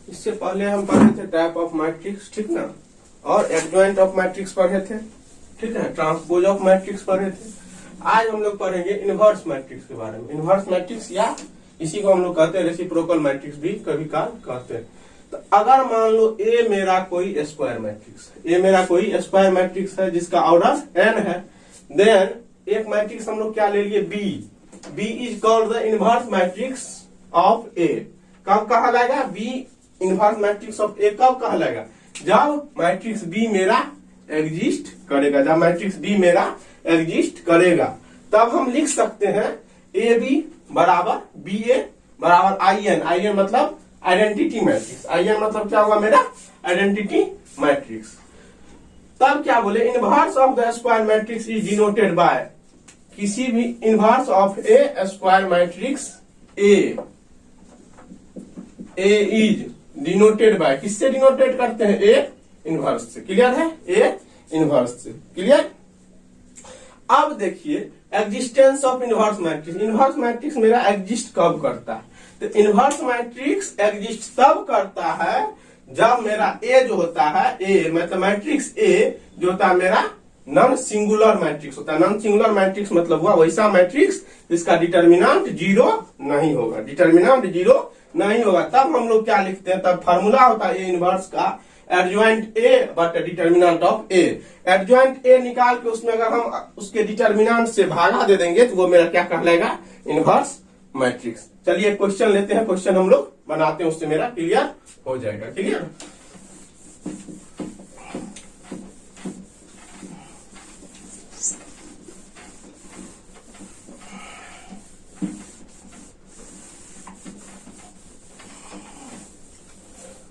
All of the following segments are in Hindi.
इससे पहले हम पढ़े थे टाइप ऑफ मैट्रिक्स, ठीक ना, और एडजॉइंट ऑफ मैट्रिक्स पढ़े थे, ठीक है, ट्रांसपोज ऑफ मैट्रिक्स पढ़े थे। आज हम लोग पढ़ेंगे इनवर्स मैट्रिक्स के बारे में। इनवर्स मैट्रिक्स या इसी को हम लोग कहते हैं रेसिप्रोकल मैट्रिक्स भी कभी काल कहते हैं। तो अगर मान लो ए मेरा कोई स्क्वायर मैट्रिक्स है, ए मेरा कोई स्क्वायर मैट्रिक्स है जिसका ऑर्डर n है, देन एक मैट्रिक्स हम लोग क्या ले लिए B. B is called the inverse matrix of A. कब कहा जाएगा B inverse matrix of A? कब कहा जाएगा? जब मैट्रिक्स बी मेरा एग्जिस्ट करेगा। जब मैट्रिक्स बी मेरा एग्जिस्ट करेगा तब हम लिख सकते हैं ए बी बराबर बी ए बराबर आई एन। आई एन मतलब आइडेंटिटी मैट्रिक्स। आई एन मतलब क्या होगा मेरा? Identity matrix. तब क्या बोले? Inverse of the square matrix is denoted by, किसी भी inverse of A square matrix A is denoted by, किससे डिनोटेड करते हैं? ए इनवर्स से। क्लियर है? ए इनवर्स से। क्लियर? अब देखिए existence of inverse matrix. Inverse matrix मेरा एग्जिस्ट कब करता है? तो इनवर्स मैट्रिक्स एग्जिस्ट तब करता है जब मेरा ए जो होता है, ए मतलब मैट्रिक्स ए जो होता है मेरा नॉन सिंगुलर मैट्रिक्स होता है। नॉन सिंगुलर मैट्रिक्स मतलब हुआ वैसा मैट्रिक्स जिसका डिटर्मिनेंट जीरो नहीं होगा। डिटर्मिनेंट जीरो नहीं होगा तब हम लोग क्या लिखते हैं? तब फार्मूला होता है ए इनवर्स का adjoint A but determinant of A. Adjoint A निकाल के उसमें अगर हम उसके डिटर्मिनेंट से भागा दे देंगे तो वो मेरा क्या कहलाएगा? Inverse matrix. चलिए क्वेश्चन लेते हैं, क्वेश्चन हम लोग बनाते हैं, उससे मेरा क्लियर हो जाएगा। क्लियर?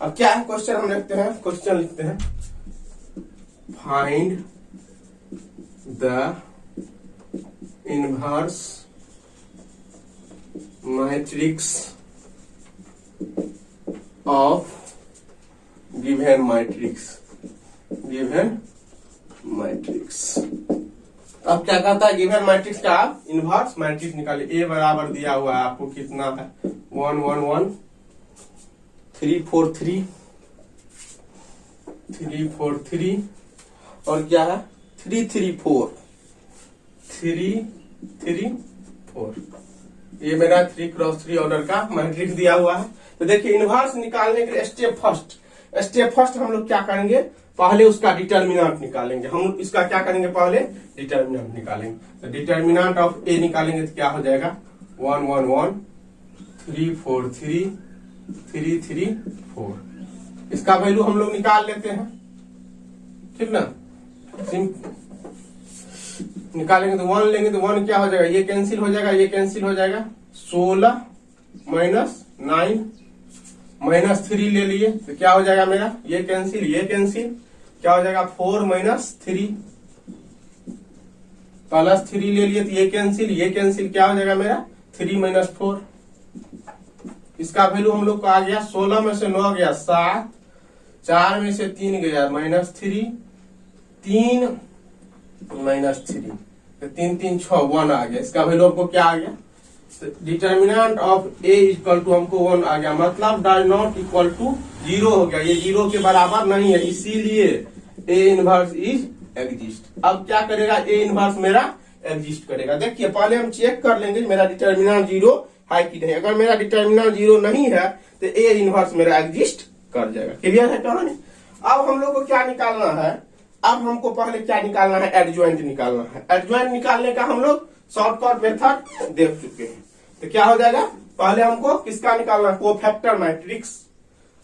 अब क्या है क्वेश्चन? हम लिखते हैं, क्वेश्चन लिखते हैं find the inverse matrix of given matrix. Given matrix. अब क्या कहता है? गिवन मैट्रिक्स का आप इनवर्स मैट्रिक्स निकालिए। ए बराबर दिया हुआ है आपको कितना है? 1 1 1 3 4 3 3 4 3 और क्या है? 3 3 4 3 3 4। ये मेरा 3 क्रॉस 3 ऑर्डर का मैट्रिक्स दिया हुआ है। तो देखिए इनवर्स निकालने के लिए स्टेप फर्स्ट हम लोग क्या करेंगे? पहले उसका डिटर्मिनेंट निकालेंगे। हम इसका क्या करेंगे? पहले डिटर्मिनेंट निकालेंगे। तो डिटर्मिनेंट ऑफ ए निकालेंगे तो क्या हो जाएगा? 1 1 1 3 4 3 3 3 4। इसका वैल्यू हम लोग निकाल लेते हैं, ठीक ना? निकालेंगे तो 1 लेंगे तो 1 क्या हो जाएगा? ये कैंसिल हो जाएगा, ये कैंसिल हो जाएगा। 16 माइनस 9 माइनस 3 ले लिए तो क्या हो जाएगा मेरा? ये कैंसिल, ये कैंसिल, क्या हो जाएगा? 4 माइनस 3 प्लस 3 ले लिए तो ये कैंसिल, ये कैंसिल, क्या हो जाएगा मेरा? 3 माइनस 4। इसका वैल्यू हम लोग को आ गया 16 में से 9 गया 7, 4 में से 3 गया माइनस 3, 3 माइनस 3 तो 3 3 6 1 आ गया। इसका वैल्यू हमको क्या आ गया? Determinant of A equal to हमको 1 आ गया, मतलब डज नॉट इक्वल टू 0 हो गया। ये 0 के बराबर नहीं है, इसीलिए ए इनवर्स इज एग्जिस्ट। अब क्या करेगा? ए इनवर्स मेरा एग्जिस्ट करेगा। देखिए पहले हम चेक कर लेंगे मेरा डिटर्मिनेंट 0 है कि नहीं। अगर मेरा डिटर्मिनेंट 0 नहीं है तो ए इनवर्स मेरा एग्जिस्ट कर जाएगा। क्लियर है कहानी? अब हम लोग को क्या निकालना है? अब हमको पहले क्या निकालना है? एडजॉइंट निकालना है। एडजॉइंट निकालने का हम लोग शॉर्टकट मेथड देख चुके हैं। तो क्या हो जाएगा? पहले हमको किसका निकालना है? Cofactor matrix.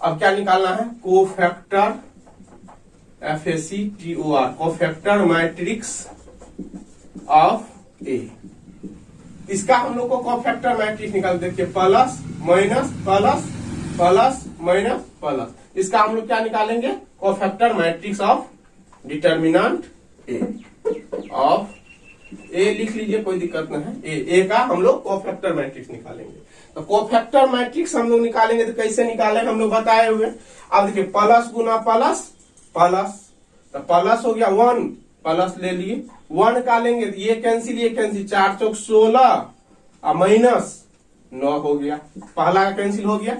अब क्या निकालना है? Cofactor, FACTOR, cofactor matrix of A. इसका हम लोग को कोफैक्टर मैट्रिक्स निकाल, देखिए plus minus plus plus minus plus. इसका हम लोग क्या निकालेंगे? Cofactor matrix of determinant A of A लिख लीजिए, कोई दिक्कत नहीं है। ए का हम लोग कोफैक्टर मैट्रिक्स निकालेंगे। तो कोफैक्टर मैट्रिक्स हम लोग निकालेंगे तो कैसे निकालेंगे हम लोग बताए हुए। अब देखिए प्लस गुना प्लस प्लस, तो प्लस हो गया 1, प्लस ले लिए 1 का लेंगे तो ये कैंसिल, ये कैंसिल, 4 चौक 16 और माइनस 9 हो गया। पहला का कैंसिल हो गया।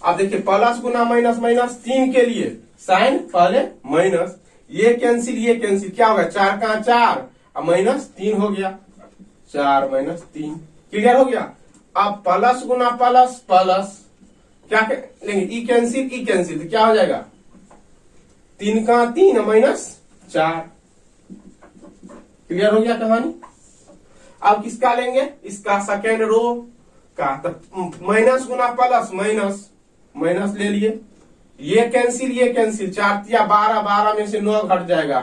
अब देखिए प्लस गुना माइनस माइनस 3 के लिए साइन पहले माइनस, ये कैंसिल क्या होगा 4 का 4 अब -3 हो गया, 4 -3 क्लियर हो गया। अब प्लस गुना प्लस प्लस क्या लेंगे ई कैंसिल तो क्या हो जाएगा 3 का 3 -4 क्लियर हो गया कहानी। अब किसका लेंगे इसका सेकेंड रो का, तो माइनस गुना प्लस माइनस ले लिए, ये कैंसिल 4 तिया 12 12 में से 9 घट जाएगा,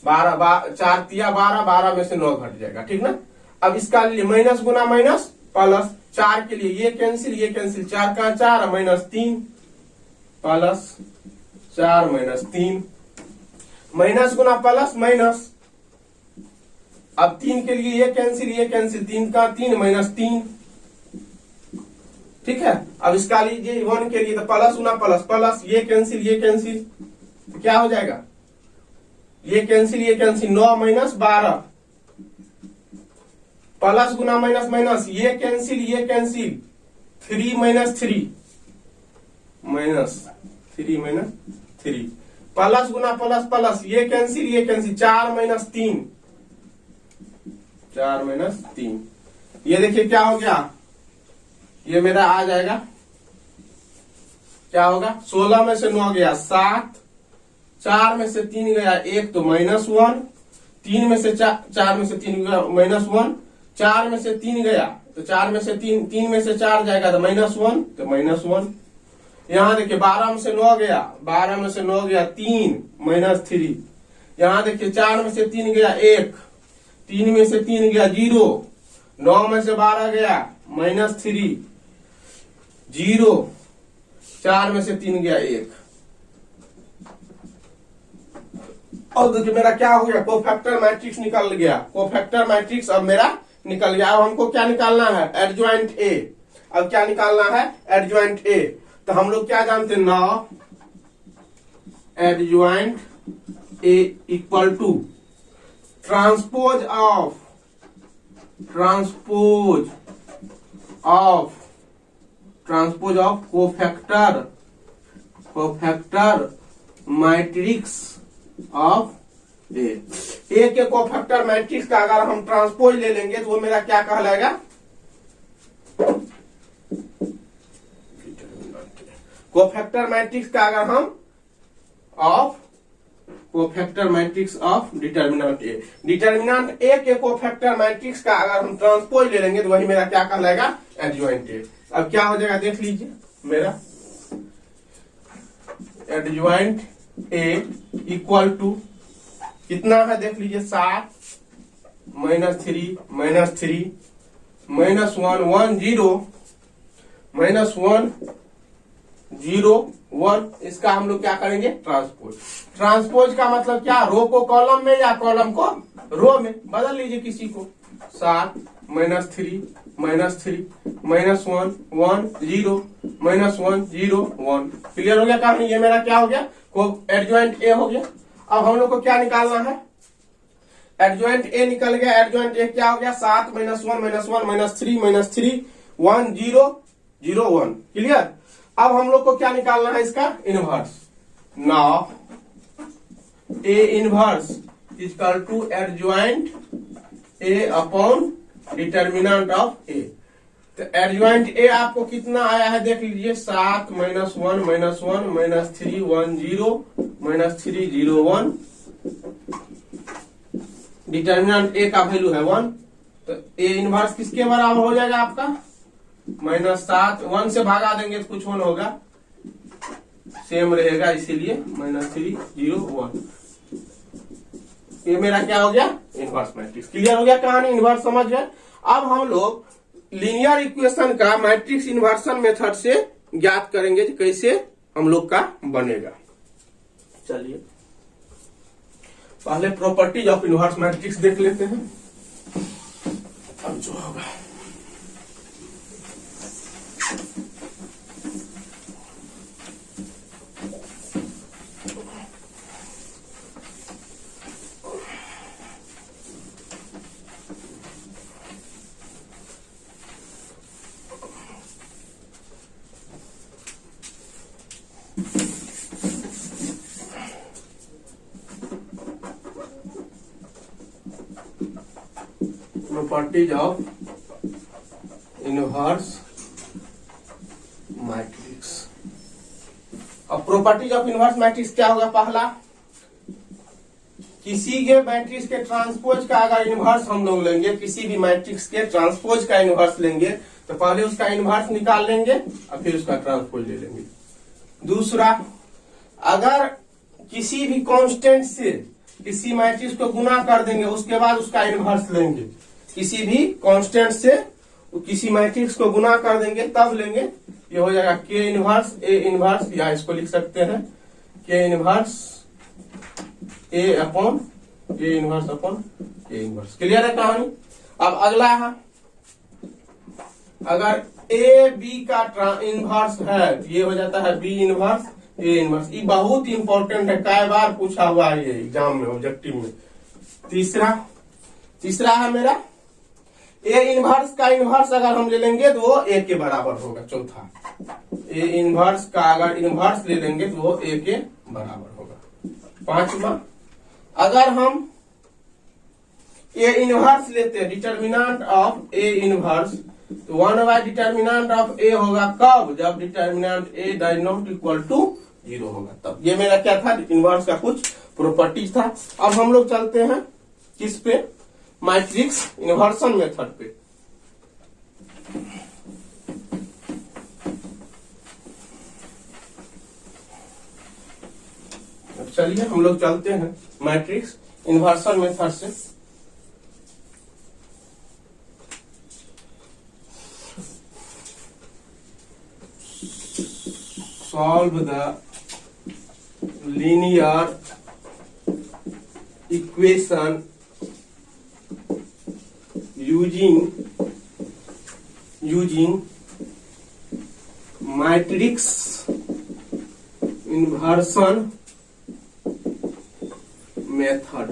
4 तिया 12 12 में से 9 घट जाएगा ठीक ना। अब इसका लिए माइनस गुना माइनस प्लस 4 के लिए ये कैंसिल 4 का 4 -3 प्लस 4 -3 माइनस गुना प्लस माइनस। अब 3 के लिए ये कैंसिल 3 का 3 -3 ठीक है। अब इसका लीजिए 1 के लिए तो प्लस गुना प्लस ये कैंसिल तो क्या हो जाएगा ये कैंसिल 9 -12 प्लस गुना माइनस ये कैंसिल 3 -3 प्लस गुना प्लस ये कैंसिल 4 -3 ये देखिए क्या हो गया, ये मेरा आ जाएगा क्या होगा 16 में से 9 गया 7, 4 में से 3 गया 1 तो -1, 3 में से 4 में से 3 गया -1, 4 में से 3 गया तो 4 में से 3 में से 4 जाएगा तो -1 तो -1। यहाँ देखिए 12 में से 9 गया 3 -3। यहाँ देखिए 4 में से 3 गया 1, 3 में से 3 गया 0, 9 में से 12 गया -3 0, 4 में से 3 गया 1। और देखिए मेरा क्या हो गया कोफैक्टर मैट्रिक्स निकल गया, कोफैक्टर मैट्रिक्स अब मेरा निकल गया। अब हमको क्या निकालना है एडजॉइंट ए। अब क्या निकालना है एडजॉइंट ए, तो हम लोग क्या जानते हैं now adjoint A equal to transpose of cofactor matrix of A के कोफैक्टर मैट्रिक्स का अगर हम ट्रांसपोज ले लेंगे तो वो मेरा क्या कहलाएगा कोफैक्टर मैट्रिक्स का अगर हम कोफैक्टर मैट्रिक्स ऑफ डिटर्मिनेंट ए के कोफैक्टर मैट्रिक्स का अगर हम ट्रांसपोज ले लेंगे तो वही मेरा क्या कहलाएगा एडजॉइंट ए। अब क्या हो जाएगा देख लीजिए, मेरा एडजॉइंट ए इक्वल टू कितना है देख लीजिए 7 -3 -1 1 0 1 इसका हम लोग क्या करेंगे ट्रांसपोज का मतलब क्या रो को कॉलम में या कॉलम को रो में बदल लीजिए किसी को 7 -3 -1 1 0 -1 1 क्लियर हो गया कहानी। ये मेरा क्या हो गया एडजॉइंट ए हो गया। अब हम लोग को क्या निकालना है एडजॉइंट ए निकल गया, एडजॉइंट ए क्या हो गया 7 -1 -3 1 0 0 1 क्लियर। अब हम लोग को क्या निकालना है इसका inverse. Now A inverse equal to adjoint A upon determinant of A. तो एडजॉइंट ए आपको कितना आया है देख लीजिए 7 -1 -1 -3 1 0 -3 0 1 डिटर्मिनेंट ए का वैल्यू है 1। तो ए इनवर्स किसके बराबर हो जाएगा आपका -7 1 से भागा देंगे तो कुछ 1 होगा सेम रहेगा इसीलिए -3 0 1। ये मेरा क्या हो गया इनवर्स मैट्रिक्स। क्लियर हो गया कहानी, इनवर्स समझ गए। अब हम लोग लीनियर इक्वेशन का मैट्रिक्स इन्वर्सन मेथड से ज्ञात करेंगे कि कैसे हम लोग का बनेगा। चलिए पहले प्रॉपर्टीज ऑफ इनवर्स मैट्रिक्स देख लेते हैं। अब जो होगा प्रॉपर्टीज ऑफ इनवर्स मैट्रिक्स। अब प्रॉपर्टीज ऑफ इनवर्स मैट्रिक्स क्या होगा? पहला, किसी के मैट्रिक्स के ट्रांसपोज का अगर इनवर्स हम लोग लेंगे, किसी भी मैट्रिक्स के ट्रांसपोज का इनवर्स लेंगे तो पहले उसका इनवर्स निकाल लेंगे और फिर उसका ट्रांसपोज ले लेंगे। दूसरा, अगर किसी भी कांस्टेंट से किसी मैट्रिक्स को गुना कर देंगे उसके बाद उसका इनवर्स लेंगे। किसी भी कांस्टेंट से किसी मैट्रिक्स को गुना कर देंगे तब लेंगे। ये हो जाएगा के इनवर्स ए इनवर्स, या इसको लिख सकते हैं के inverse A upon A inverse upon A inverse. Clear है कहानी? अब अगला है, अगर ए बी का इनवर्स है तो ये हो जाता है बी इनवर्स ए इनवर्स। ये बहुत इंपॉर्टेंट है, कई बार पूछा हुआ है ये एग्जाम में, ऑब्जेक्टिव में। तीसरा है मेरा ए इनवर्स का इनवर्स अगर हम ले लेंगे तो वो ए के बराबर होगा। चौथा, ए इनवर्स का अगर इनवर्स ले लेंगे तो वो ए के बराबर होगा। पांचवा, अगर हम ए इनवर्स लेते हैं डिटर्मिनेंट ऑफ ए इनवर्स तो 1 डिटर्मिनेंट ऑफ ए होगा कब? जब determinant A does not equal to 0 होगा तब। ये मेरा क्या था? इनवर्स का कुछ प्रॉपर्टीज था। अब हम लोग चलते हैं किस पे? मैट्रिक्स इन्वर्सन मेथड पे। चलिए हम लोग चलते हैं मैट्रिक्स इन्वर्सन मेथड से। Solve the linear equation using matrix inversion method.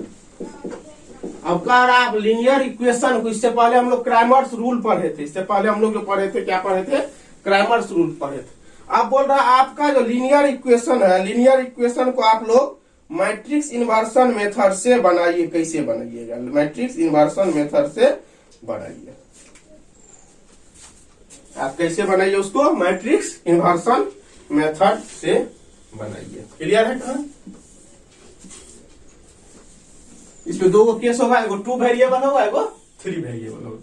अब कह रहा आप लीनियर इक्वेशन को, इससे पहले हम लोग क्रैमर्स रूल पढ़े थे। इससे पहले हम लोग जो पढ़े थे, क्या पढ़े थे? क्रैमर्स रूल पढ़े थे। आप बोल रहा आपका जो लीनियर इक्वेशन है, लीनियर इक्वेशन को आप लोग मैट्रिक्स इन्वर्सन मेथड से बनाइए। कैसे बनाइएगा? मैट्रिक्स इन्वर्सन मेथड से बनाइए। आप कैसे बनाइए उसको? मैट्रिक्स इन्वर्सन मेथड से बनाइए। क्लियर है कहां? इसमें दो केस होगा, एगो 2 वेरिएबल होगा, एगो 3 वेरिएबल होगा।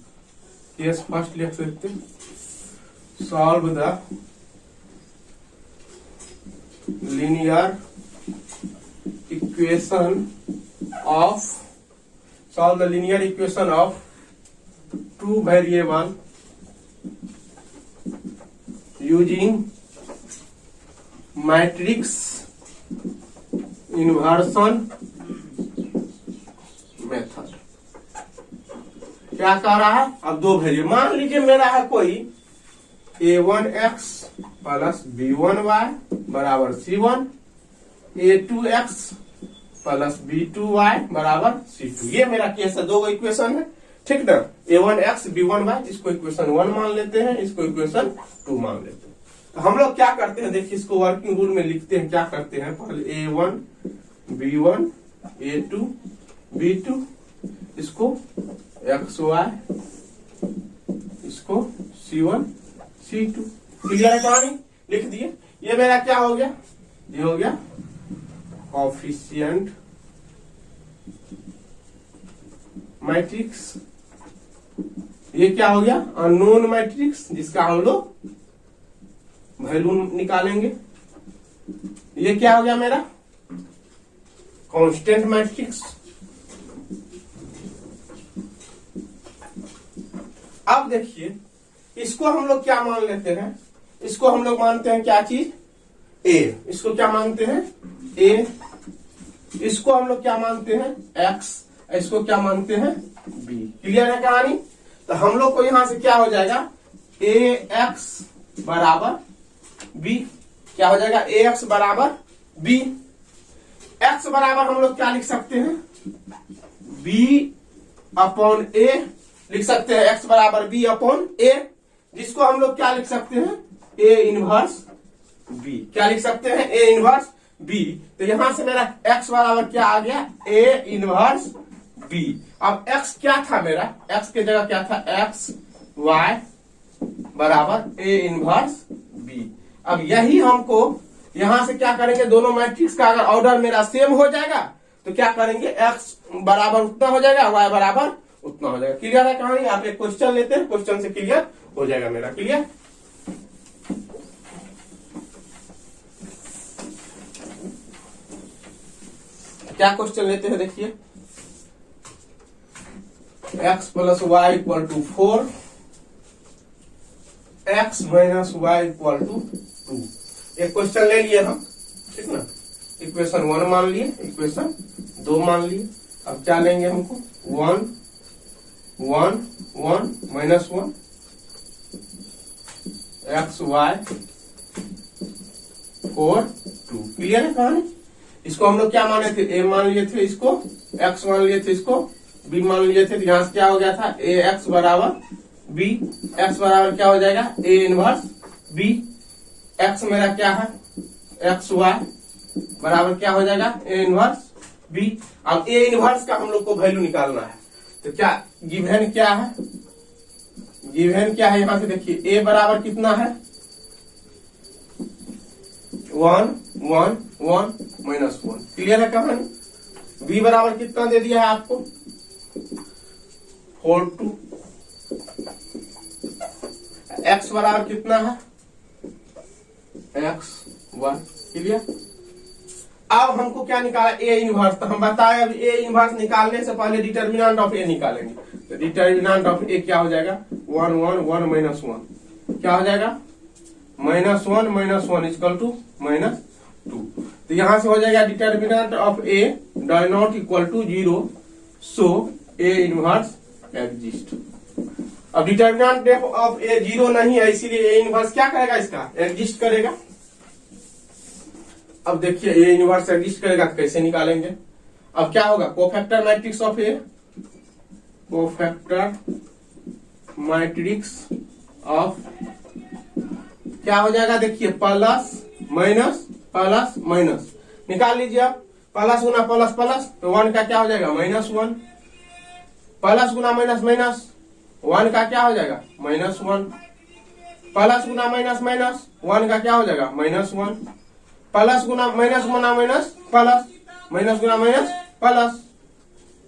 केस फर्स्ट लिख सकते हैं, solve the linear equation of 2 variable using matrix inversion method. क्या कह रहा है? अब 2 वेरिएबल मान लीजिए मेरा है कोई a1x प्लस b1y बराबर c1, a2x प्लस b2y बराबर c2। ये मेरा केस है, 2 इक्वेशन है, ठीक ना? a1x b1y, इसको इक्वेशन 1 मान लेते हैं, इसको इक्वेशन 2 मान लेते हैं। तो हम लोग क्या करते हैं, देखिए इसको वर्किंग रूल में लिखते हैं। क्या करते हैं? पहले a1 b1 a2 b2, इसको xy, इसको c1 c2। क्लियर है कहानी? लिख दिए। ये मेरा क्या हो गया? ये हो गया कोएफिशिएंट मैट्रिक्स। ये क्या हो गया? अननोन मैट्रिक्स, जिसका हम लोग वैल्यू निकालेंगे। ये क्या हो गया मेरा? Constant matrix. अब देखिए, इसको हम लोग क्या मान लेते हैं? इसको हम लोग मानते हैं क्या चीज? ए। इसको क्या मानते हैं? ए। इसको हम लोग क्या मानते हैं? एक्स। इसको क्या मानते हैं? बी। क्लियर है कहानी? तो हम लोग को यहां से क्या हो जाएगा? ए एक्स बराबर बी। क्या हो जाएगा? ए एक्स बराबर बी। एक्स बराबर हम लोग क्या लिख सकते हैं? बी अपॉन ए लिख सकते हैं। एक्स बराबर बी अपॉन ए, जिसको हम लोग क्या लिख सकते हैं? A inverse B. क्या लिख सकते हैं? A inverse B. तो यहां से मेरा एक्स बराबर क्या आ गया? A inverse B. अब x क्या था मेरा, x की जगह क्या था, x y बराबर ए इनवर्स बी। अब यही हमको यहां से क्या करेंगे, दोनों मैट्रिक्स का अगर ऑर्डर मेरा सेम हो जाएगा तो क्या करेंगे, x बराबर उतना हो जाएगा, y बराबर उतना हो जाएगा। क्लियर है कहानी। आप एक क्वेश्चन लेते हैं, क्वेश्चन से क्लियर हो जाएगा मेरा। क्लियर, क्या क्वेश्चन लेते हैं देखिए, x plus y equal to 4, x minus y equal to 2। एक क्वेश्चन ले लिए हम, ठीक ना। इक्वेशन 1 मान लिए, इक्वेशन 2 मान लिए। अब क्या लेंगे हमको, 1 1 1 माइनस 1 x y 4 2। क्लियर है कहानी। इसको हम लोग क्या माने थे, a मान लिए थे, इसको x मान लिए थे, इसको b मान लिए थे। तो यहां से क्या हो गया था, a x बराबर b, x बराबर क्या हो जाएगा, a इनवर्स b। x मेरा क्या है, x y बराबर क्या हो जाएगा, a इनवर्स b। अब a इनवर्स का हम लोग को वैल्यू निकालना है। तो क्या गिवन क्या है, गिवन क्या है, यहां से देखिए a बराबर कितना है, 1 1 1 माइनस 1। क्लियर है कहानी। b बराबर कितना दे दिया है आपको, 4 2। x बराबर कितना है, x 1। क्लियर। अब हमको क्या निकाला, a इनवर्स। तो हम बताए अब a इनवर्स निकालने से पहले डिटर्मिनेंट ऑफ a निकालेंगे। तो डिटर्मिनेंट ऑफ a क्या हो जाएगा, 1 1 1 माइनस 1 क्या हो जाएगा, -1 इक्वल टू -2। तो यहां से हो जाएगा determinant of a does not equal to 0, so a inverse exist. अब डिटर्मिनेंट ऑफ a 0 नहीं है, इसीलिए a इनवर्स क्या करेगा, इसका एग्जिस्ट करेगा। अब देखिए a इनवर्स एग्जिस्ट करेगा तो कैसे निकालेंगे। अब क्या होगा, cofactor matrix of a, cofactor matrix of क्या हो जाएगा, देखिए प्लस माइनस प्लस माइनस निकाल लीजिए आप। प्लस गुना प्लस प्लस तो 1 का क्या हो जाएगा, -1। प्लस गुना माइनस माइनस 1 का क्या हो जाएगा, -1। प्लस गुना माइनस माइनस 1 का क्या हो जाएगा, -1। प्लस गुना माइनस प्लस, माइनस गुना माइनस प्लस,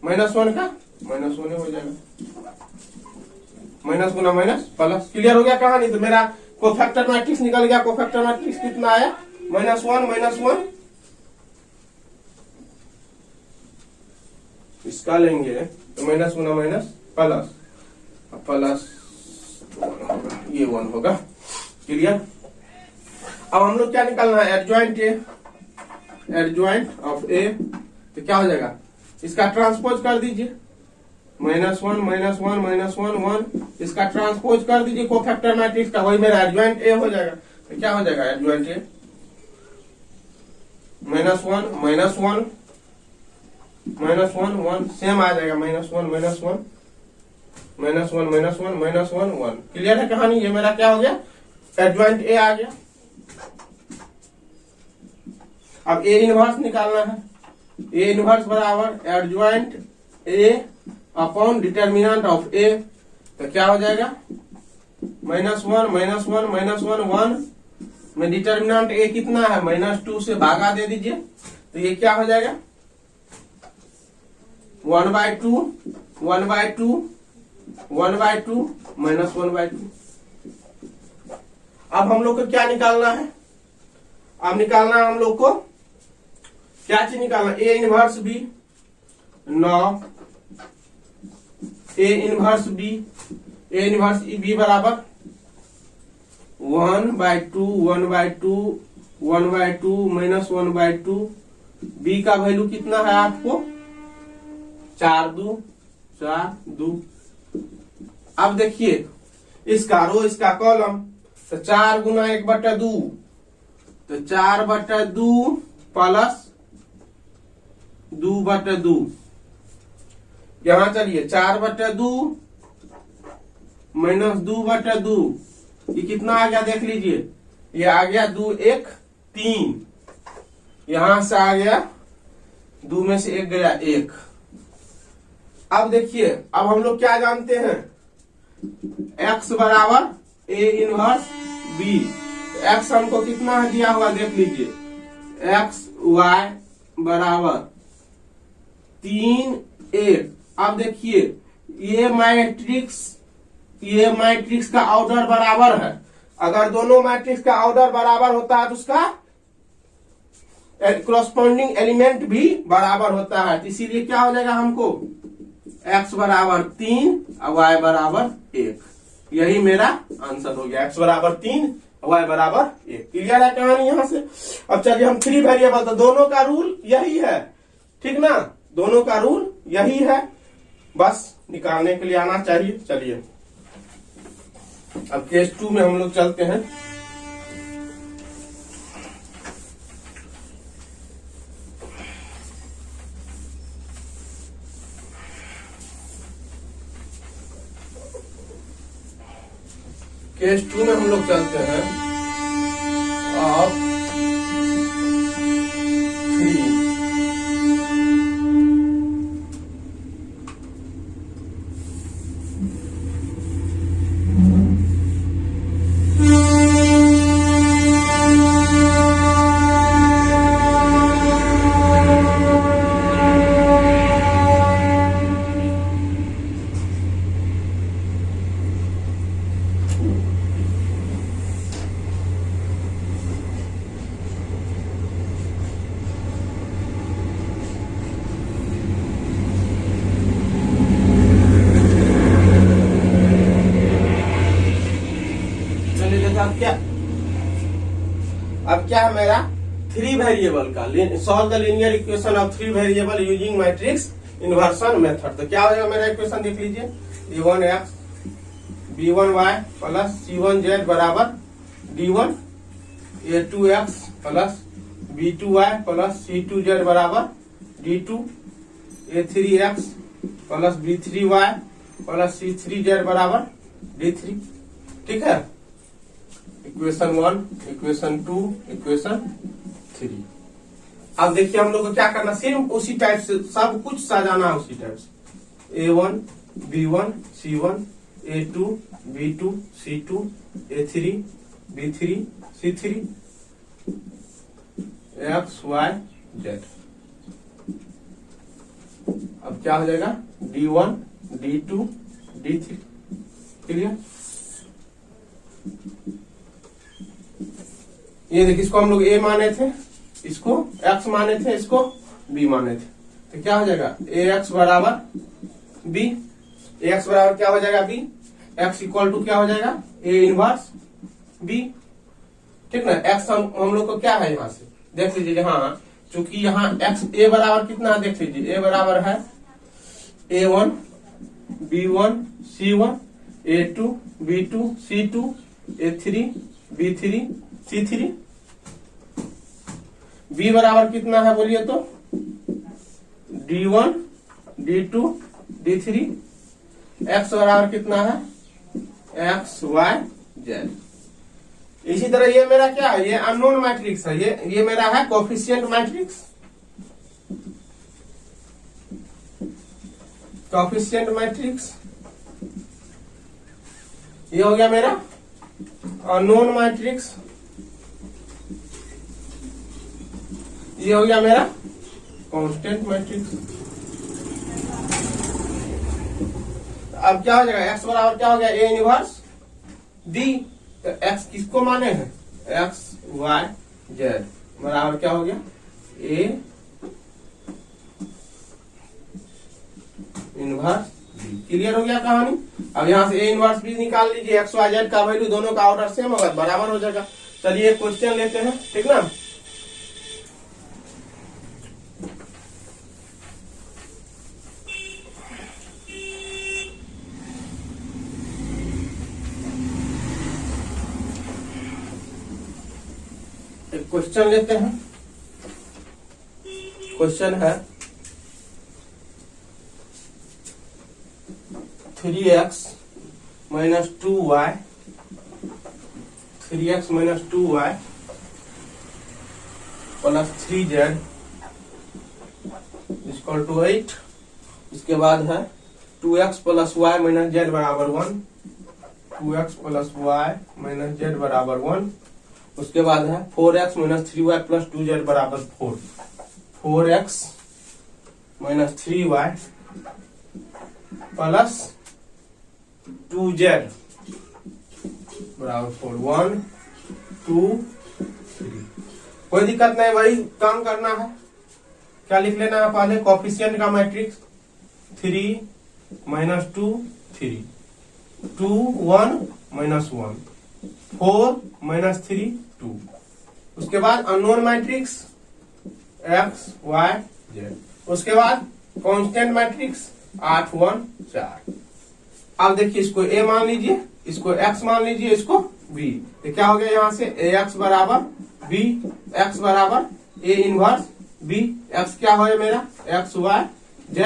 -1 का -1 हो जाएगा, माइनस गुना माइनस प्लस। क्लियर हो गया कहानी। तो मेरा कोफैक्टर मैट्रिक्स निकल गया। कोफैक्टर मैट्रिक्स कितना आया, -1 इसका लेंगे तो माइनस गुना माइनस प्लस, प्लस ये 1 होगा। क्लियर। अब हम लोग क्या निकालना है, adjoint A, adjoint of A. तो क्या हो जाएगा, इसका ट्रांसपोज कर दीजिए, -1 1 इसका ट्रांसपोज कर दीजिए कोफैक्टर मैट्रिक्स का, वही मेरा एडजॉइंट ए हो जाएगा। तो क्या हो जाएगा, एडजॉइंट ए -1 1 सेम आ जाएगा, -1 -1 क्लियर है कहानी। ये मेरा क्या हो गया, एडजॉइंट ए आ गया। अब ए इनवर्स निकालना है। ए इनवर्स बराबर adjoint A upon determinant of A. तो क्या हो जाएगा, -1 1 में डिटर्मिनेंट ए कितना है, -2 से भागा दे दीजिए। तो ये क्या हो जाएगा, 1/2 -1/2। अब हम लोग को क्या निकालना है, अब निकालना है हम लोग को क्या चीज निकालना, A inverse B 9, A inverse B, A inverse B बराबर 1/2 -1/2 बी का वैल्यू कितना है आपको, 4 2। अब देखिए इसका रो, इसका कॉलम। तो 4 गुना 1/2 तो 4/2 प्लस 2/2। यहां चलिए 4/2 माइनस 2/2, ये कितना आ गया देख लीजिए, ये आ गया 2 1 3। यहां से आ गया 2 में से 1 गया 1, अब देखिए, अब हम लोग क्या जानते हैं, x बराबर ए इनवर्स बी। x हमको कितना दिया हुआ देख लीजिए, x y बराबर 3 1। अब देखिए ये मैट्रिक्स का ऑर्डर बराबर है। अगर दोनों मैट्रिक्स का ऑर्डर बराबर होता है तो उसका कॉरस्पॉन्डिंग एलिमेंट भी बराबर होता है। तो इसीलिए क्या हो जाएगा, हमको x बराबर 3 और y बराबर 1। यही मेरा आंसर हो गया, x बराबर 3 y बराबर 1। क्लियर है कहानी यहां से। अब चलिए हम 3 वेरिएबल, तो दोनों का रूल यही है, ठीक ना, दोनों का रूल यही है, बस निकालने के लिए आना चाहिए। चलिए अब केस 2 में हम लोग चलते हैं। केस 2 में हम लोग चलते हैं ऑफ 3। अब क्या है मेरा 3 वेरिएबल का solve the linear equation of 3 variable using matrix inversion method. तो क्या हो जाएगा मेरा इक्वेशन देख लीजिए, a1x b1y प्लस c1z बराबर d1, a2x plus b2y plus c2z बराबर d2, a3x plus b3y plus c3z बराबर d3। ठीक है, इक्वेशन 1, इक्वेशन 2, इक्वेशन 3। अब देखिए हम लोग को क्या करना, सिर्फ उसी टाइप से सब कुछ सजाना है, उसी टाइप से a1 b1 c1 a2 b2 c2 a3 b3 c3 x y z। अब क्या हो जाएगा d1 d2 d3। क्लियर, ये देखिए इसको हम लोग a माने थे, इसको x माने थे, इसको b माने थे। तो क्या हो जाएगा ax बराबर b, ax बराबर क्या हो जाएगा b, x इक्वल टू क्या हो जाएगा a इनवर्स b। ठीक ना, x हम लोग को क्या है यहाँ से देख लीजिए, हाँ चूंकि यहाँ x a बराबर कितना है देख लीजिए, a बराबर है a1 b1 c1 a2 b2 c2 a3 b3 c3। b बराबर कितना है बोलिए तो d1 d2 d3। x बराबर कितना है x y z। इसी तरह ये मेरा क्या है, ये अननोन मैट्रिक्स है, ये मेरा है कोफिशिएंट मैट्रिक्स, कोफिशिएंट मैट्रिक्स। ये हो गया मेरा अननोन मैट्रिक्स, ये हो गया मेरा कांस्टेंट मैट्रिक्स। अब क्या हो जाएगा, x बराबर क्या हो गया a इनवर्स b। तो x किसको माने हैं, x y z बराबर क्या हो गया a इनवर्स b। क्लियर हो गया कहानी। अब यहां से a इनवर्स b निकाल लीजिए, x y z का वैल्यू दोनों का ऑर्डर सेम होगा, बराबर हो जाएगा। चलिए एक क्वेश्चन लेते हैं, ठीक ना। एक क्वेश्चन लेते हैं, क्वेश्चन है 3x minus 2y 3x minus 2y plus 3z equal to 8। इसके बाद है 2x plus Y minus Z बराबर 1, 2x plus Y minus Z बराबर 1। उसके बाद है 4x minus 3y plus 2z बराबर 4, 4x minus 3y plus 2z बराबर 4, 1 2 3। कोई दिक्कत नहीं भाई, काम करना है। क्या लिख लेना है पहले, कोफिशिएंट का मैट्रिक्स 3 माइनस 2 3, 2 1 माइनस 1, 4 माइनस 3 2। उसके बाद unknown matrix x y z। उसके बाद कांस्टेंट मैट्रिक्स 8 1 4। अब देखिए इसको a मान लीजिए, इसको x मान लीजिए, इसको b। तो क्या हो गया यहाँ से ax बराबर b, x बराबर a इनवर्स b, x क्या हो मेरा x y z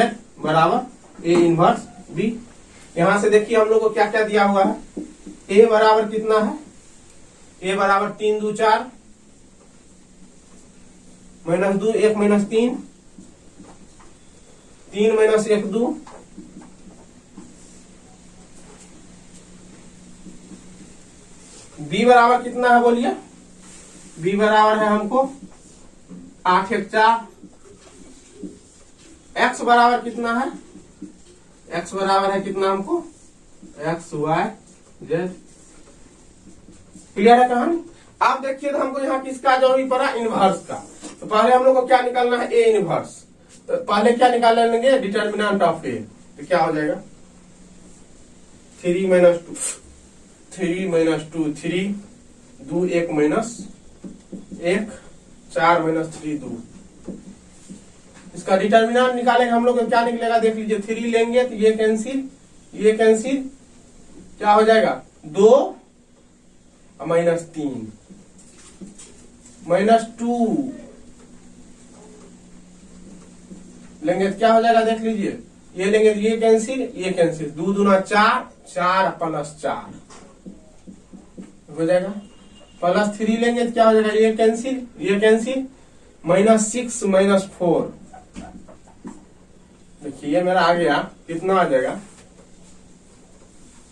बराबर a इनवर्स b। यहां से देखिए हम लोग को क्या क्या दिया हुआ है। a बराबर कितना है, a बराबर 3 2 4 माइनस 2 1 माइनस 3, 3 माइनस 1 2, b बराबर कितना है बोलिए, b बराबर है हमको 8 1 4। x बराबर कितना है, x बराबर है कितना हमको x y z। क्लियर है कहानी। आप देखिए तो हमको यहाँ किसका जरूरी पड़ा, इनवर्स का। तो पहले हम लोग को क्या निकालना है, a इनवर्स। तो पहले क्या निकाल लेंगे, डिटर्मिनेंट ऑफ a। तो क्या हो जाएगा 3 माइनस 2, 3 माइनस 2 3, 2 1 माइनस 1, 4 माइनस 3 2। इसका डिटर्मिनेंट निकालेंगे हम लोग, क्या निकलेगा देख लीजिए। 3 लेंगे तो ये कैंसिल, ये कैंसिल, क्या हो जाएगा 2 माइनस 3 माइनस 2 लेंगे तो क्या हो जाएगा देख लीजिए। ये लेंगे तो ये कैंसिल, ये कैंसिल, 2 दूना 4, 4 प्लस 4 हो जाएगा। प्लस 3 लेंगे तो क्या हो जाएगा, ये कैंसिल, ये कैंसिल, माइनस 6 माइनस 4। देखिए ये मेरा आ गया, कितना आ जाएगा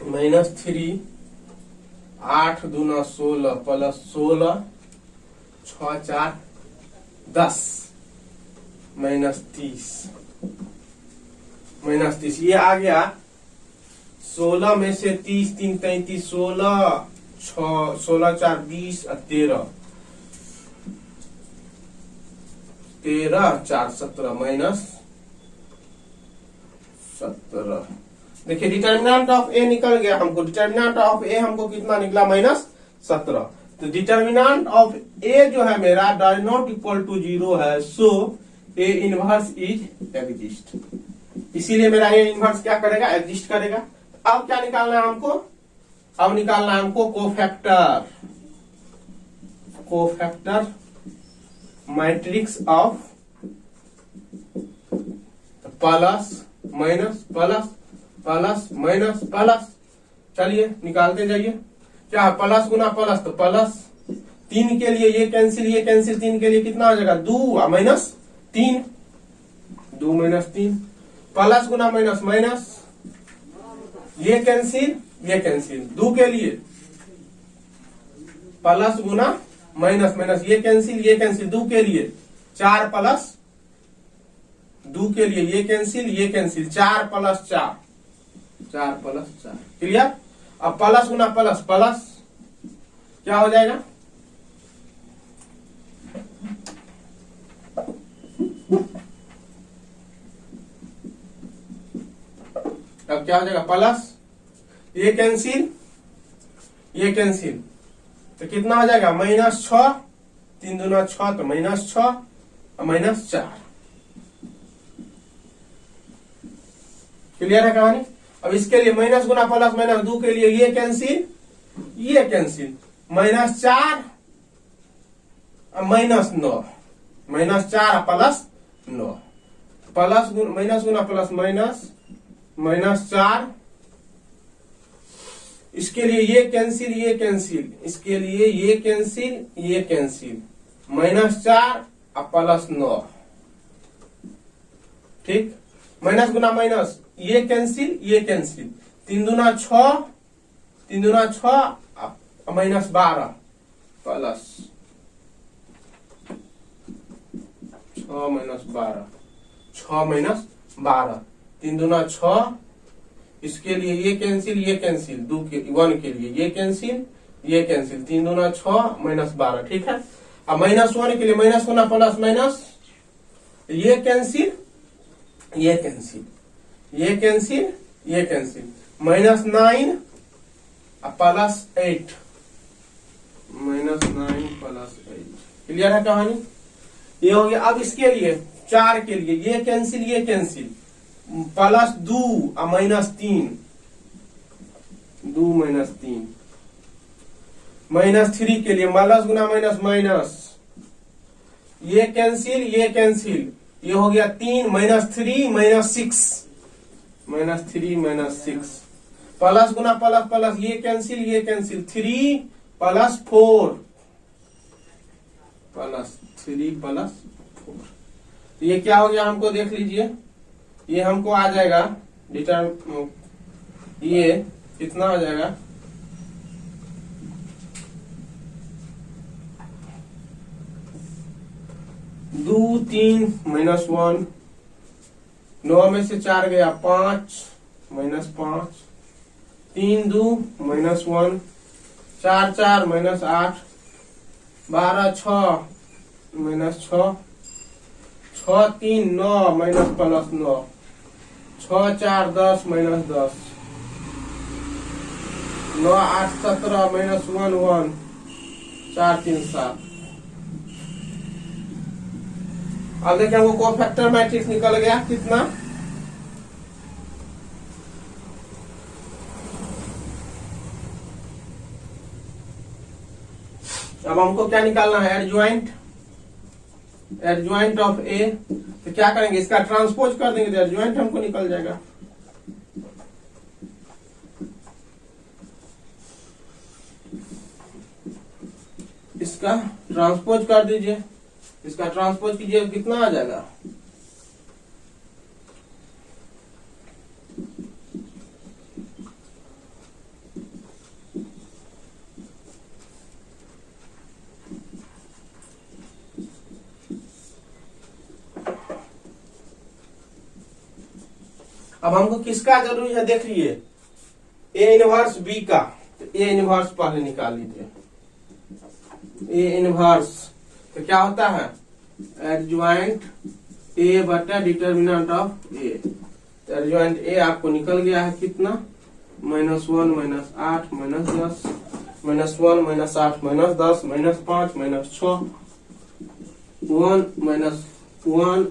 माइनस 3, 8 दूना 16 प्लस 16, 6 4 10 माइनस 30, माइनस 30। ये आ गया 16 में से 30 3 33, 16 16 4 20 और 13, 13 4 17 माइनस 17। देखिए डिटर्मिनेंट ऑफ ए निकल गया हमको, डिटर्मिनेंट ऑफ ए हमको कितना निकला माइनस 17। तो डिटर्मिनेंट ऑफ ए जो है मेरा डज नॉट इक्वल टू 0 है, सो ए इनवर्स इज एग्जिस्ट। इसीलिए मेरा ए इनवर्स क्या करेगा, एग्जिस्ट करेगा। अब क्या निकालना है हमको, अब निकालना है हमको cofactor, cofactor matrix of plus minus plus plus minus plus. चलिए निकालते जाइए। क्या है प्लस गुना प्लस, तो प्लस 3 के लिए ये कैंसिल, ये कैंसिल, 3 के लिए कितना हो जाएगा 2 माइनस 3, 2 माइनस 3, प्लस गुना माइनस माइनस, ये कैंसिल, ये कैंसिल, 2 के लिए प्लस गुना माइनस माइनस, ये कैंसिल, ये कैंसिल, 2 के लिए 4 प्लस 2 के लिए ये कैंसिल, ये कैंसिल, 4 प्लस 4, 4 प्लस 4। क्लियर। अब प्लस गुना प्लस प्लस, क्या हो जाएगा अब क्या हो जाएगा प्लस, ये कैंसिल, ये कैंसिल, तो कितना हो जाएगा माइनस 6, 3 दूना 6 तो माइनस 6 और माइनस 4। क्लियर है कहानी। अब इसके लिए माइनस गुना प्लस माइनस, 2 के लिए ये कैंसिल, ये कैंसिल, माइनस 4 और minus 9, minus 4 plus 9, plus minus गुना प्लस माइनस, माइनस 4, इसके लिए ये कैंसिल, ये कैंसिल, इसके लिए ये कैंसिल, ये कैंसिल, माइनस 4 और प्लस 9। ठीक, माइनस गुना माइनस, ये कैंसिल, ये कैंसिल, 3 दूना 6, 3 दूना 6 -12 प्लस 6 -12, 6 -12, 3 दूना 6, इसके लिए ये कैंसिल, ये कैंसिल, 1 के लिए ये कैंसिल, ये कैंसिल, 3 दूना 6 -12, ठीक है। अब -1 के लिए माइनस होना प्लस माइनस, ये कैंसिल, ये कैंसिल, ये कैंसिल, ये कैंसिल, -9 प्लस 8, -9 प्लस 8, क्लियर है कहानी। ये हो गया। अब इसके लिए 4 के लिए ये कैंसिल, ये कैंसिल, प्लस 2 -3, 2 -3, -3 के लिए माइनस गुना माइनस माइनस, ये कैंसिल, ये कैंसिल, ये हो गया 3 -3 -6, -3 -6, प्लस गुना प्लस प्लस, ये कैंसिल, ये कैंसिल, 3 प्लस 4, प्लस 3 प्लस 4, ये क्या हो गया हमको देख लीजिए। ये हमको आ जाएगा ये कितना आ जाएगा, 2 3 -1, 9 में से 4 गया 5 -5, 3 2 -1, 4 4 -8, 12 6 -6, 6 3 9 प्लस 9, 6 4 10 -10, 9 8 17 -1 1, 4 3 7। अब देखिए हमको कोफैक्टर मैट्रिक्स निकल गया कितना, अब हमको क्या निकालना है, एडज्वाइंट, एडज्वाइंट ऑफ ए। तो क्या करेंगे, इसका ट्रांसपोज कर देंगे तो एडज्वाइंट हमको निकल जाएगा। इसका ट्रांसपोज कर दीजिए, इसका ट्रांसपोज कीजिए, कितना आ जाएगा, अब हमको किसका जरूरी है देखिए, ए इनवर्स बी का। तो ए इनवर्स पहले निकाल लीजिए, ए इनवर्स तो क्या होता है, एडज्वाइंट ए बटा डिटर्मिनेंट ऑफ ए। तो एडज्वाइंट ए आपको निकल गया है कितना, -1 -8 -10, -1 -8 -10 -5 -6, 1 -1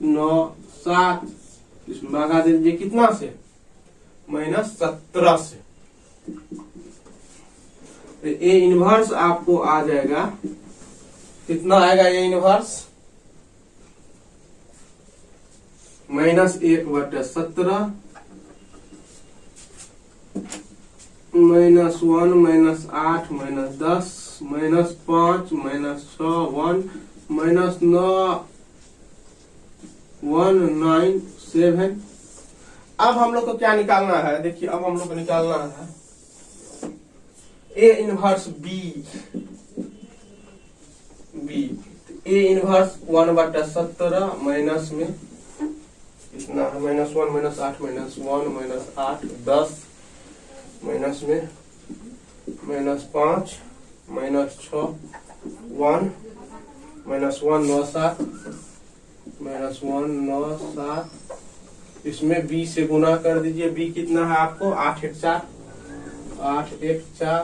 9 7, इसमें भागा दे दीजिए कितना से, -17 से। तो ए इनवर्स आपको आ जाएगा कितना आएगा, ए इनवर्स -1 बटे 17, -1 -8 -10 -5 -6 1 -9 1 9 7। अब हम लोग को क्या निकालना है, देखिए अब हम लोग को निकालना है A inverse B, B A inverse 1/17 minus में इतना है, -1 -8 -1 -8 10 माइनस में -5 -6 1 -1 9 7 -1 9 7, इसमें b से गुना कर दीजिए। b कितना है आपको, 8 1 4, 8 1 4,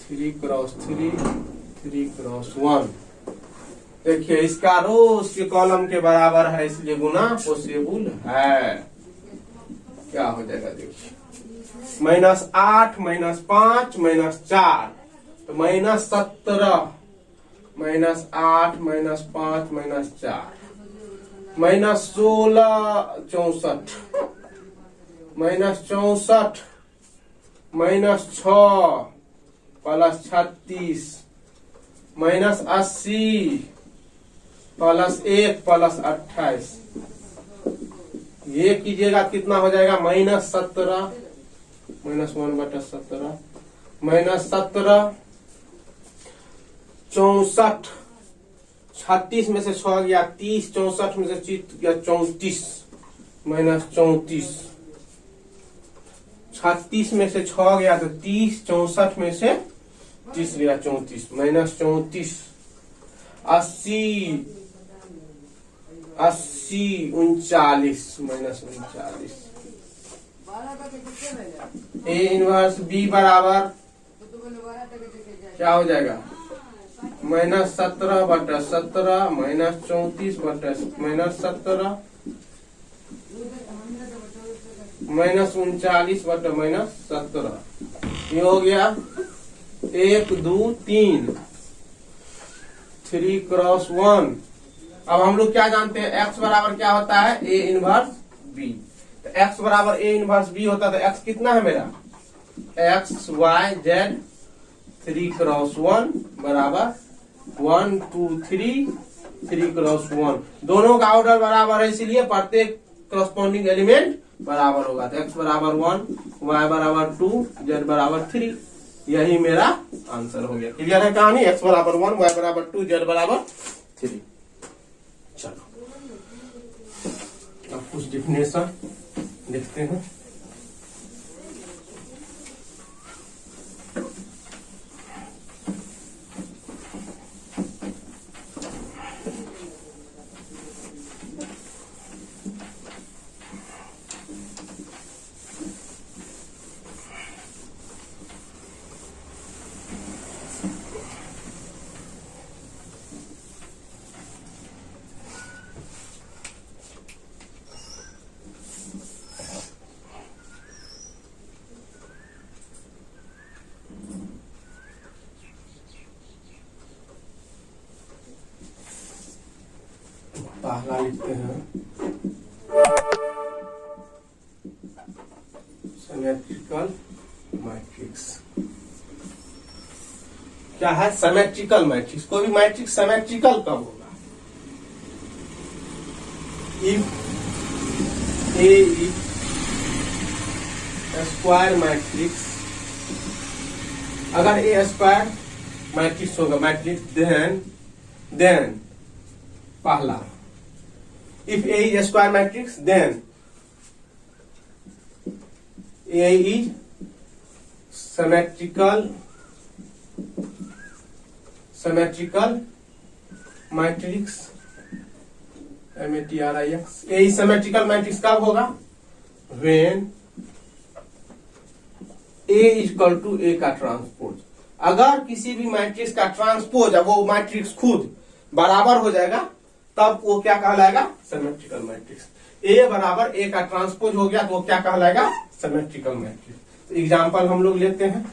3 क्रॉस 3 3 क्रॉस 1। देखिए इसका रो उसके कॉलम के बराबर है, इसलिए गुना पॉसिबल है। क्या हो जाएगा देखिए, -8 -5 -4 तो -17, -8 -5 -4 -16 64 -64 -6 प्लस 36 -80 प्लस 1 प्लस 28 ये कीजिएगा कितना हो जाएगा -17 -1/17 -17 64 36 में से 6 गया 30 64 में से चित गया 34 -34 36 में से 6 गया तो 30 64 में से 30 गया 34 -34 80 39 -39 ए इनवर्स बी बराबर क्या हो जाएगा -17/17 -34/-17 -39/-17 ये हो गया 1 2 3 3 क्रॉस 1। अब हम लोग क्या जानते हैं x बराबर क्या होता है a इनवर्स b। तो x बराबर a इनवर्स b होता है तो x कितना है मेरा x y z 3 क्रॉस 1 बराबर 1 2 3 3 क्रॉस 1। दोनों का ऑर्डर बराबर है इसीलिए प्रत्येक करस्पॉन्डिंग एलिमेंट बराबर होगा। तो x बराबर 1 y बराबर 2 z बराबर 3। यही मेरा आंसर हो गया। क्लियर है कहानी। x बराबर 1 y बराबर 2 z बराबर 3। चलो अब कुछ डिफिनेशन देखते हैं। पहला लिखते हैं सिमेट्रिकल मैट्रिक्स। क्या है सिमेट्रिकल मैट्रिक्स। कोई भी मैट्रिक्स सिमेट्रिकल कब होगा इफ ए स्क्वायर मैट्रिक्स। अगर ए स्क्वायर मैट्रिक्स होगा मैट्रिक्स देन पहला if A is a square matrix then A is symmetrical matrix matrix। A is symmetrical matrix कब होगा when A is equal to A का ट्रांसपोज। अगर किसी भी मैट्रिक्स का ट्रांसपोज है वो मैट्रिक्स खुद बराबर हो जाएगा तब वो क्या कहलाएगा सिमेट्रिकल मैट्रिक्स। ए बराबर ए का ट्रांसपोज हो गया तो वो क्या कहलाएगा सिमेट्रिकल मैट्रिक्स। तो एग्जांपल हम लोग लेते हैं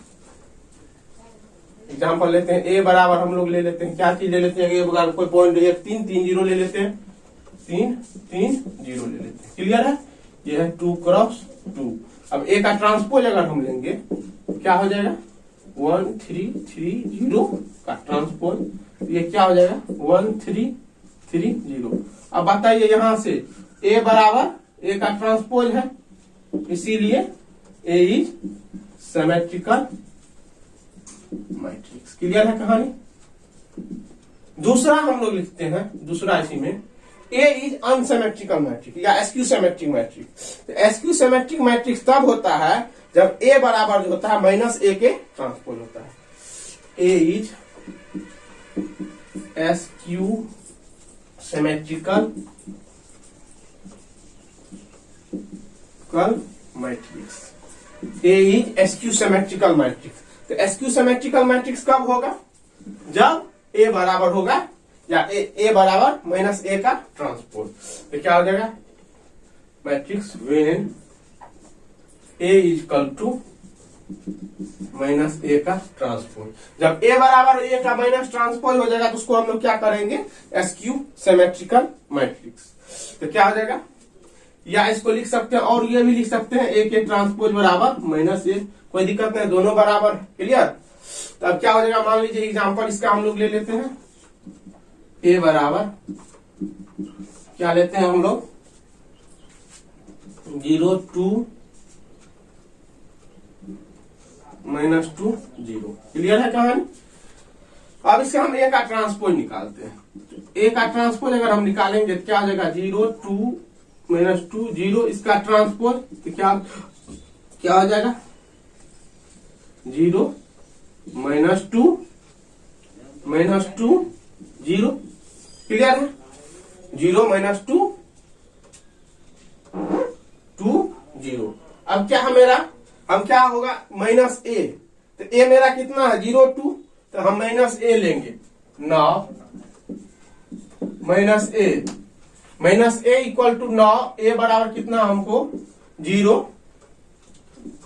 ए बराबर हम लोग ले लेते हैं क्या चीज ले लेते हैं ए बराबर कोई पॉइंट 1 3 3 0 ले लेते हैं 3 3 0 ले लेते हैं। क्लियर है। ये है 2 क्रॉस 2। अब ए का ट्रांसपोज अगर हम लेंगे क्या हो जाएगा 1 3 3 0 का ट्रांसपोज। ये क्या हो जाएगा 1 3 3 0। अब बताइए यहां से a बराबर a का ट्रांसपोज है इसीलिए a is symmetrical matrix. Clear है कहानी। दूसरा हम लोग लिखते हैं दूसरा इसी में a इज अनसिमेट्रिकल मैट्रिक्स या एसक्यू सिमेट्रिक मैट्रिक्स। तो एसक्यू सिमेट्रिक मैट्रिक्स तब होता है जब a बराबर जो होता है -a के ट्रांसपोज होता है। a is SQ symmetrical matrix. A is SQ symmetrical matrix. तो एसक्यू सिमेट्रिकल मैट्रिक्स कब होगा जब ए बराबर होगा या ए बराबर -a का ट्रांसपोज। तो क्या हो जाएगा matrix when A is equal to -a का ट्रांसपोज। जब a बराबर a का माइनस ट्रांसपोज हो जाएगा तो उसको हम लोग क्या करेंगे एसक्यू सिमेट्रिकल मैट्रिक्स। तो क्या हो जाएगा या इसको लिख सकते हैं और ये भी लिख सकते हैं a के ट्रांसपोज बराबर -a। कोई दिक्कत नहीं दोनों बराबर। क्लियर। तो अब क्या हो जाएगा मान लीजिए एग्जांपल इसका हम लोग ले लेते हैं a बराबर क्या लेते हैं हम लोग 0 2 -2 0। क्लियर है कहानी। अब इससे हम ए का ट्रांसपोज निकालते हैं। ए का ट्रांसपोज अगर हम निकालेंगे तो क्या हो जाएगा 0 2 -2 0। इसका ट्रांसपोज तो क्या हो जाएगा 0 -2 -2 0। क्लियर है। 0 -2 2 0। अब क्या है मेरा, हम क्या होगा माइनस ए। तो ए मेरा कितना है 0 2, तो हम माइनस ए लेंगे। Now minus A equal to 9। A बराबर कितना हमको 0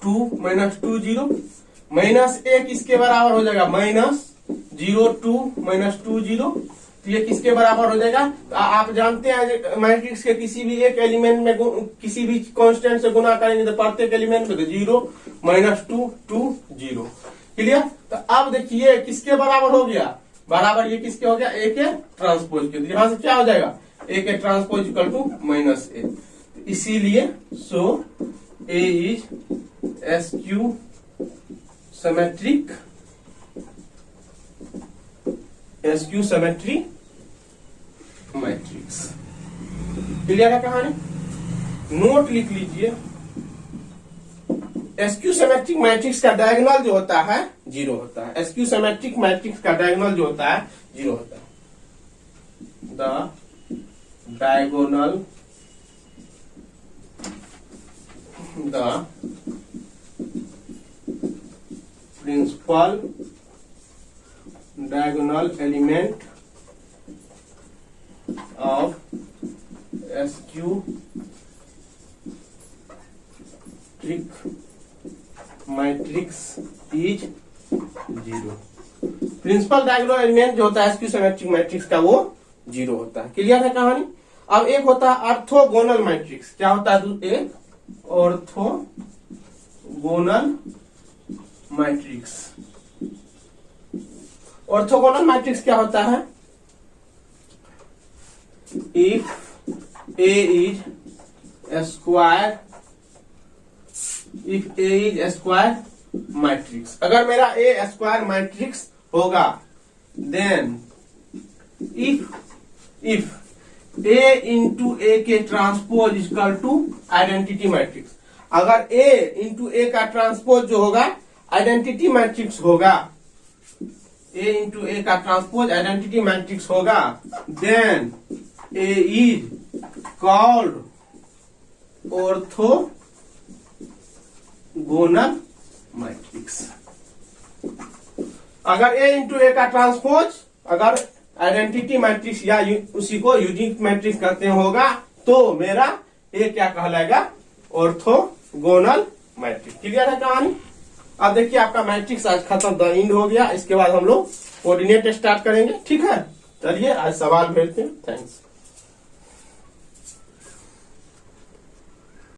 2 -2 0। माइनस ए किसके बराबर हो जाएगा -0 2 -2 0। तो ये किसके बराबर हो जाएगा। तो आप जानते हैं मैट्रिक्स के किसी भी एक एलिमेंट में किसी भी कांस्टेंट से गुना करेंगे तो प्रत्येक एलिमेंट में तो 0 -2 2 0। क्लियर। तो अब देखिए किसके बराबर हो गया, बराबर ये किसके हो गया ए के ट्रांसपोज के। यहां से क्या हो जाएगा ए के ट्रांसपोज इक्वल टू -a। इसीलिए so A is skew symmetric matrix. Clear है कहानी। नोट लिख लीजिए। एसक्यू सिमेट्रिक मैट्रिक्स का डायगोनल जो होता है 0 होता है। एसक्यू सिमेट्रिक मैट्रिक्स का डायगोनल जो होता है 0 होता है। The diagonal principal diagonal element of SQ matrix is 0। Principal diagonal element जो होता है SQ सिमेट्रिक मैट्रिक्स का वो 0 होता है। क्लियर है कहानी। अब एक होता है ऑर्थोगोनल मैट्रिक्स। क्या होता है एक ऑर्थोगोनल मैट्रिक्स। ऑर्थोगोनल मैट्रिक्स क्या होता है, if A is square matrix. अगर मेरा ए स्क्वायर मैट्रिक्स होगा then if A into A के transpose equal to identity matrix. अगर ए इंटू ए का ट्रांसपोज जो होगा आइडेंटिटी मैट्रिक्स होगा, ए इंटू ए का ट्रांसपोज आइडेंटिटी मैट्रिक्स होगा, then A is called orthogonal matrix. अगर ए इंटू ए का ट्रांसपोज अगर आइडेंटिटी मैट्रिक्स या उसी को यूनिक मैट्रिक्स कहते होगा तो मेरा ए क्या कहलाएगा ऑर्थोगोनल मैट्रिक्स। क्लियर है कहानी। अब देखिए आपका मैट्रिक्स आज खत्म, द एंड हो गया। इसके बाद हम लोग कोऑर्डिनेट स्टार्ट करेंगे। ठीक है, चलिए आज सवाल भेजते हैं। थैंक्स।